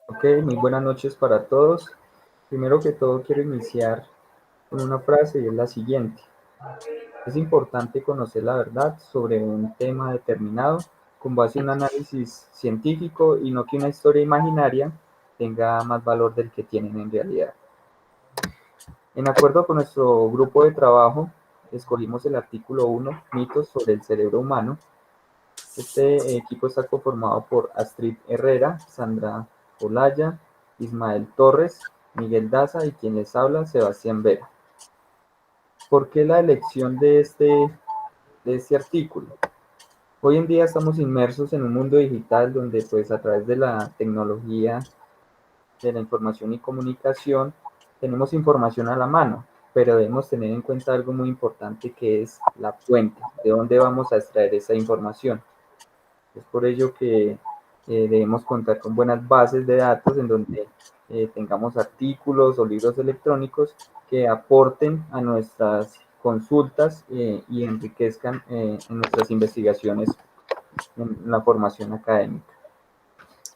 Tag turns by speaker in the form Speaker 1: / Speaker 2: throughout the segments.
Speaker 1: Ok, muy buenas noches para todos. Primero que todo quiero iniciar con una frase y es la siguiente. Es importante conocer la verdad sobre un tema determinado con base en un análisis científico y no que una historia imaginaria tenga más valor del que tienen en realidad. En acuerdo con nuestro grupo de trabajo, escogimos el artículo 1, mitos sobre el cerebro humano. Este equipo está conformado por Astrid Herrera, Sandra Olaya, Ismael Torres, Miguel Daza y quien les habla, Sebastián Vera. ¿Por qué la elección de este artículo? Hoy en día estamos inmersos en un mundo digital donde pues a través de la tecnología de la información y comunicación tenemos información a la mano, pero debemos tener en cuenta algo muy importante que es la fuente, de dónde vamos a extraer esa información. Es por ello que debemos contar con buenas bases de datos en donde tengamos artículos o libros electrónicos que aporten a nuestras consultas y enriquezcan en nuestras investigaciones en la formación académica.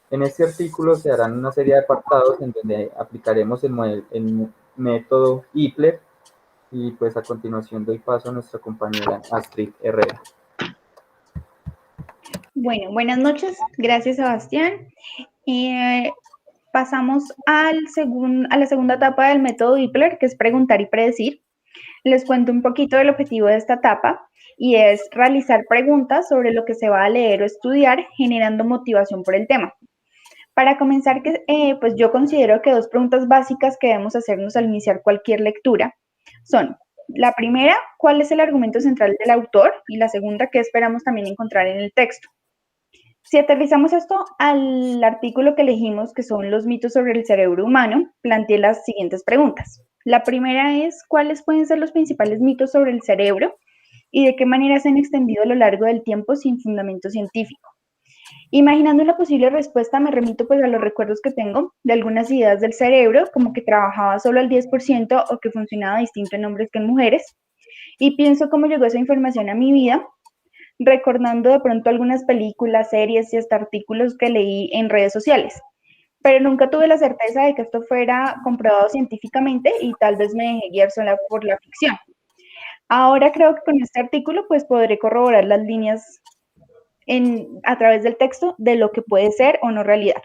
Speaker 1: En este artículo se harán una serie de apartados en donde aplicaremos el método IPLER y pues a continuación doy paso a nuestra compañera Astrid Herrera.
Speaker 2: Bueno, buenas noches. Gracias, Sebastián. Pasamos a la segunda etapa del método Ipler, que es preguntar y predecir. Les cuento un poquito del objetivo de esta etapa y es realizar preguntas sobre lo que se va a leer o estudiar, generando motivación por el tema. Para comenzar, pues yo considero que dos preguntas básicas que debemos hacernos al iniciar cualquier lectura son, la primera, ¿cuál es el argumento central del autor? Y la segunda, ¿qué esperamos también encontrar en el texto? Si aterrizamos esto al artículo que elegimos, que son los mitos sobre el cerebro humano, planteé las siguientes preguntas. La primera es, ¿cuáles pueden ser los principales mitos sobre el cerebro y de qué manera se han extendido a lo largo del tiempo sin fundamento científico? Imaginando una posible respuesta, me remito pues a los recuerdos que tengo de algunas ideas del cerebro, como que trabajaba solo al 10% o que funcionaba distinto en hombres que en mujeres, y pienso cómo llegó esa información a mi vida, recordando de pronto algunas películas, series y hasta artículos que leí en redes sociales. Pero nunca tuve la certeza de que esto fuera comprobado científicamente y tal vez me dejé guiar sola por la ficción. Ahora creo que con este artículo pues podré corroborar las líneas a través del texto de lo que puede ser o no realidad.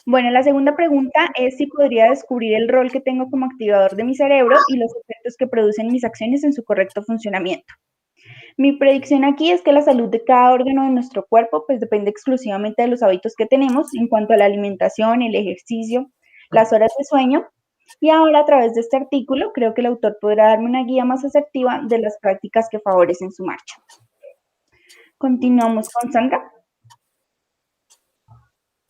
Speaker 2: Bueno, la segunda pregunta es si podría descubrir el rol que tengo como activador de mi cerebro y los efectos que producen mis acciones en su correcto funcionamiento. Mi predicción aquí es que la salud de cada órgano de nuestro cuerpo pues depende exclusivamente de los hábitos que tenemos en cuanto a la alimentación, el ejercicio, las horas de sueño. Y ahora a través de este artículo creo que el autor podrá darme una guía más asertiva de las prácticas que favorecen su marcha. Continuamos con Sandra.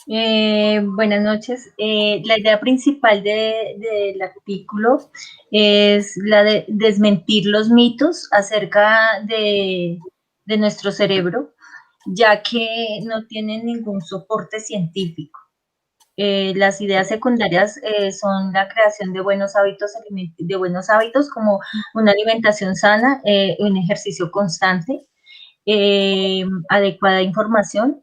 Speaker 3: Buenas noches. La idea principal del artículo es la de desmentir los mitos acerca de nuestro cerebro, ya que no tienen ningún soporte científico. Las ideas secundarias son la creación de buenos hábitos como una alimentación sana, un ejercicio constante, adecuada información.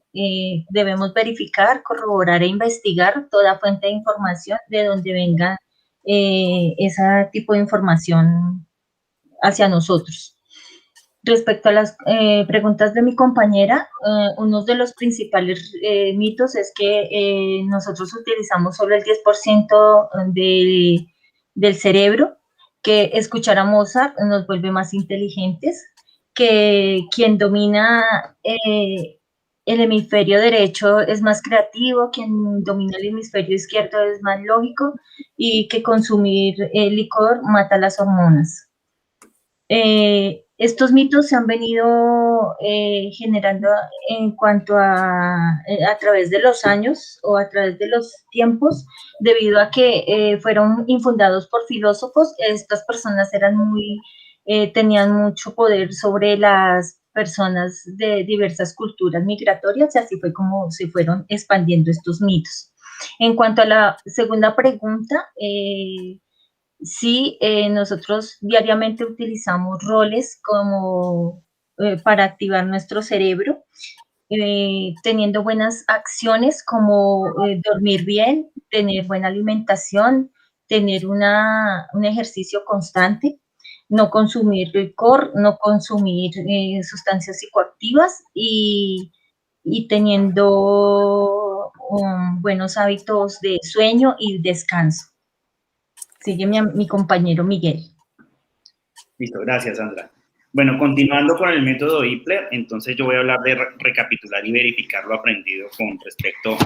Speaker 3: Debemos verificar, corroborar e investigar toda fuente de información de donde venga ese tipo de información hacia nosotros. Respecto a las preguntas de mi compañera, uno de los principales mitos es que nosotros utilizamos solo el 10% del cerebro, que escuchar a Mozart nos vuelve más inteligentes, que quien domina el hemisferio derecho es más creativo, quien domina el hemisferio izquierdo es más lógico y que consumir licor mata las hormonas. Estos mitos se han venido generando en cuanto a través de los años o a través de los tiempos, debido a que fueron infundados por filósofos. Estas personas tenían mucho poder sobre las personas de diversas culturas migratorias y así fue como se fueron expandiendo estos mitos. En cuanto a la segunda pregunta, sí, nosotros diariamente utilizamos roles como para activar nuestro cerebro teniendo buenas acciones como dormir bien, tener buena alimentación, tener un ejercicio constante, no consumir licor, no consumir sustancias psicoactivas y teniendo buenos hábitos de sueño y descanso. Sigue mi compañero Miguel.
Speaker 4: Listo, gracias, Sandra. Bueno, continuando con el método IPLER, entonces yo voy a hablar de recapitular y verificar lo aprendido con respecto.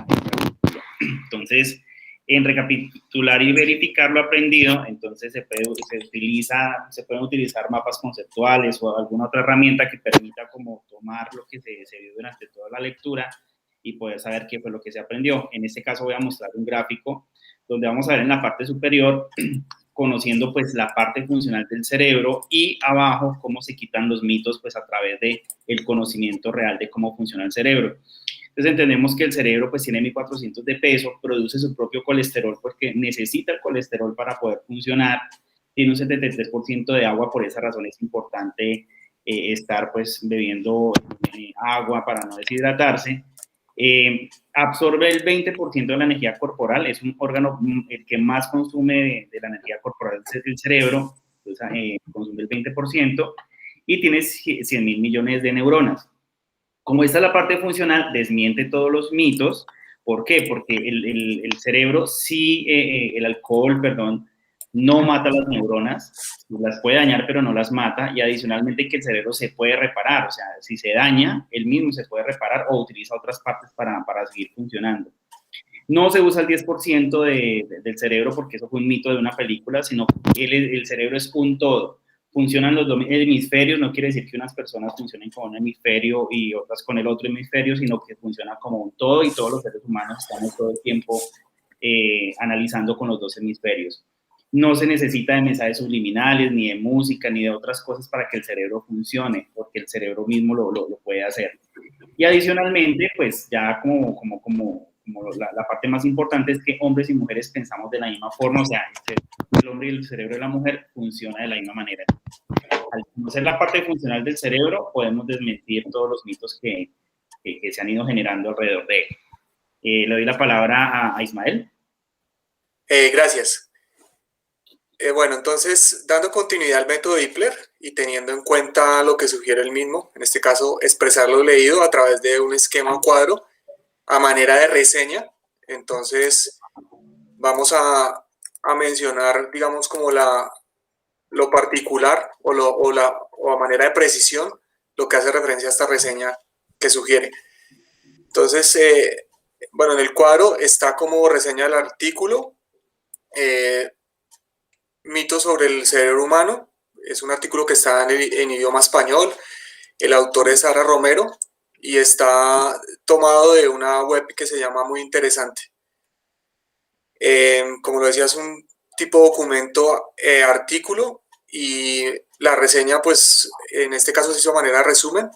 Speaker 4: Entonces, en recapitular y verificar lo aprendido, entonces se pueden utilizar mapas conceptuales o alguna otra herramienta que permita como tomar lo que se vio durante toda la lectura y poder saber qué fue lo que se aprendió. En este caso voy a mostrar un gráfico donde vamos a ver en la parte superior conociendo pues la parte funcional del cerebro y abajo cómo se quitan los mitos pues a través de el conocimiento real de cómo funciona el cerebro. Entonces entendemos que el cerebro pues tiene 1400 de peso, produce su propio colesterol porque necesita el colesterol para poder funcionar, tiene un 73% de agua, por esa razón es importante estar pues bebiendo agua para no deshidratarse. Absorbe el 20% de la energía corporal, es un órgano el que más consume de la energía corporal es el cerebro, entonces, consume el 20% y tiene 100.000 millones de neuronas. Como esta es la parte funcional, desmiente todos los mitos. ¿Por qué? Porque el cerebro, sí, el alcohol, perdón, no mata las neuronas, las puede dañar, pero no las mata, y adicionalmente que el cerebro se puede reparar, o sea, si se daña, él mismo se puede reparar o utiliza otras partes para seguir funcionando. No se usa el 10% del cerebro porque eso fue un mito de una película, sino que el cerebro es un todo. Funcionan los dos hemisferios, no quiere decir que unas personas funcionen con un hemisferio y otras con el otro hemisferio, sino que funciona como un todo y todos los seres humanos estamos todo el tiempo analizando con los dos hemisferios. No se necesita de mensajes subliminales, ni de música, ni de otras cosas para que el cerebro funcione, porque el cerebro mismo lo puede hacer. Y adicionalmente, pues ya como la parte más importante es que hombres y mujeres pensamos de la misma forma, o sea, el hombre y el cerebro de la mujer funciona de la misma manera. Al conocer la parte funcional del cerebro, podemos desmentir todos los mitos que se han ido generando alrededor de él. Le doy la palabra a Ismael.
Speaker 5: Gracias. Bueno, entonces, dando continuidad al método IPLER y teniendo en cuenta lo que sugiere el mismo, en este caso, expresar lo leído a través de un esquema cuadro a manera de reseña, entonces vamos a mencionar, digamos, como lo particular o a manera de precisión, lo que hace referencia a esta reseña que sugiere. Entonces, bueno, en el cuadro está como reseña del artículo, mitos sobre el cerebro humano. Es un artículo que está en idioma español. El autor es Sara Romero y está tomado de una web que se llama Muy Interesante. Como lo decía, es un tipo documento artículo y la reseña, pues en este caso se hizo a manera de resumen,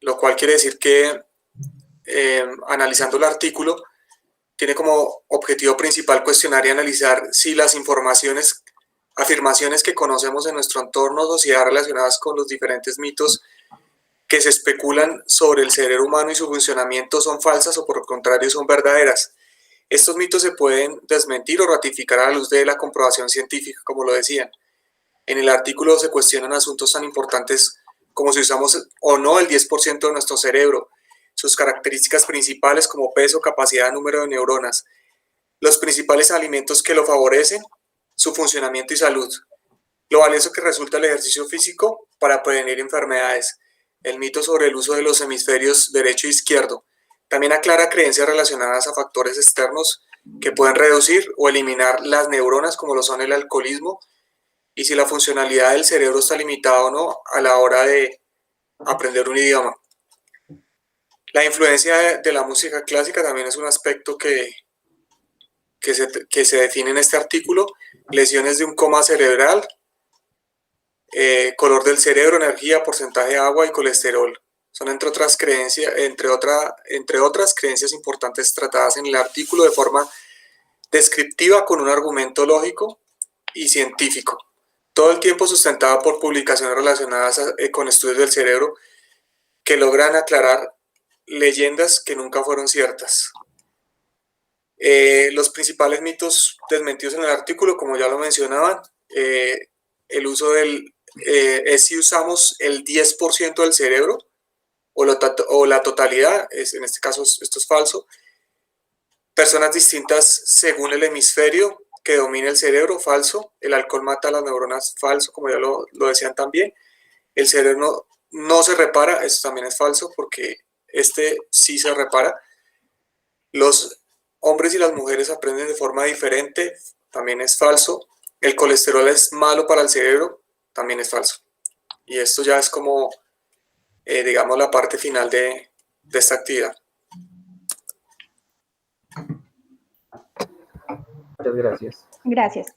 Speaker 5: lo cual quiere decir que analizando el artículo tiene como objetivo principal cuestionar y analizar si las afirmaciones que conocemos en nuestro entorno, sociedad relacionadas con los diferentes mitos que se especulan sobre el cerebro humano y su funcionamiento son falsas o por el contrario son verdaderas. Estos mitos se pueden desmentir o ratificar a la luz de la comprobación científica, como lo decían. En el artículo se cuestionan asuntos tan importantes como si usamos o no el 10% de nuestro cerebro, sus características principales como peso, capacidad, número de neuronas, los principales alimentos que lo favorecen, su funcionamiento y salud, lo valioso que resulta el ejercicio físico para prevenir enfermedades, el mito sobre el uso de los hemisferios derecho e izquierdo. También aclara creencias relacionadas a factores externos que pueden reducir o eliminar las neuronas, como lo son el alcoholismo, y si la funcionalidad del cerebro está limitada o no a la hora de aprender un idioma. La influencia de la música clásica también es un aspecto que se define en este artículo. Lesiones de un coma cerebral, color del cerebro, energía, porcentaje de agua y colesterol. Son entre otras creencias importantes tratadas en el artículo de forma descriptiva con un argumento lógico y científico. Todo el tiempo sustentada por publicaciones relacionadas con estudios del cerebro que logran aclarar leyendas que nunca fueron ciertas. Los principales mitos desmentidos en el artículo, como ya lo mencionaban, el uso es si usamos el 10% del cerebro o la totalidad, en este caso esto es falso. Personas distintas según el hemisferio que domina el cerebro, falso. El alcohol mata a las neuronas, falso, como ya lo decían también. El cerebro no se repara, eso también es falso, porque sí se repara. Los hombres y las mujeres aprenden de forma diferente, también es falso. El colesterol es malo para el cerebro, también es falso. Y esto ya es como, digamos, la parte final de esta actividad.
Speaker 1: Muchas gracias.
Speaker 2: Gracias.